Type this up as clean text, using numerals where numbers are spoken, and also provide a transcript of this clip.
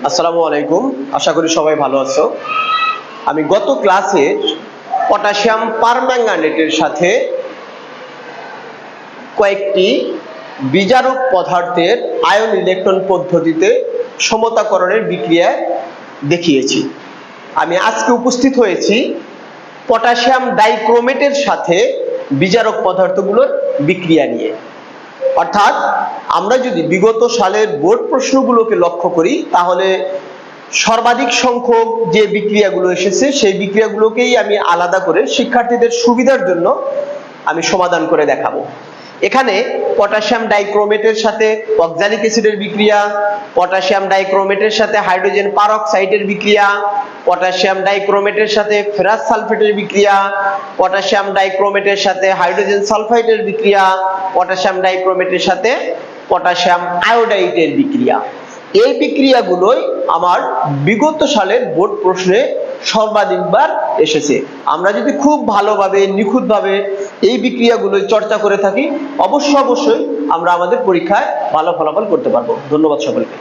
আসসালামু আলাইকুম, আশা করি সবাই ভালো আছো। আমি গত ক্লাসে পটাশিয়াম পারম্যাঙ্গানেটের সাথে কয়েকটি বিজারক পদার্থের আয়ন ইলেকট্রন পদ্ধতিতে সমতাকরণের বিক্রিয়া দেখিয়েছি। আমি আজকে উপস্থিত হয়েছি পটাশিয়াম ডাইক্রোমেটের সাথে বিজারক পদার্থগুলোর বিক্রিয়া নিয়ে। অর্থাৎ আমরা যদি বিগত সালের বোর্ড প্রশ্নগুলোকে লক্ষ্য করি তাহলে সর্বাধিক সংখ্যক যে বিক্রিয়াগুলো এসেছে সেই বিক্রিয়াগুলোকেই আমি আলাদা করে শিক্ষার্থীদের সুবিধার জন্য আমি সমাধান করে দেখাবো। এখানে পটাশিয়াম ডাইক্রোমেটের সাথে অক্সালিক অ্যাসিডের বিক্রিয়া, পটাশিয়াম ডাইক্রোমেটের সাথে হাইড্রোজেন পারঅক্সাইডের বিক্রিয়া, পটাশিয়াম ডাইক্রোমেটের সাথে ফেরাস সালফেটের বিক্রিয়া, পটাশিয়াম ডাইক্রোমেটের সাথে হাইড্রোজেন সালফাইডের বিক্রিয়া, পটাশিয়াম ডাইক্রোমেটের সাথে পটাশিয়াম আয়োডাইডের বিক্রিয়া। এই বিক্রিয়াগুলোই আমার বিগত সালের বোর্ড প্রশ্নে সর্বাধিকবার এসেছে। আমরা যদি খুব ভালোভাবে নিখুঁতভাবে এই বিক্রিয়াগুলো চর্চা করে থাকি অবশ্যই আমরা আমাদের পরীক্ষায় ভালো ফলাফল করতে পারবো। ধন্যবাদ সকলকে।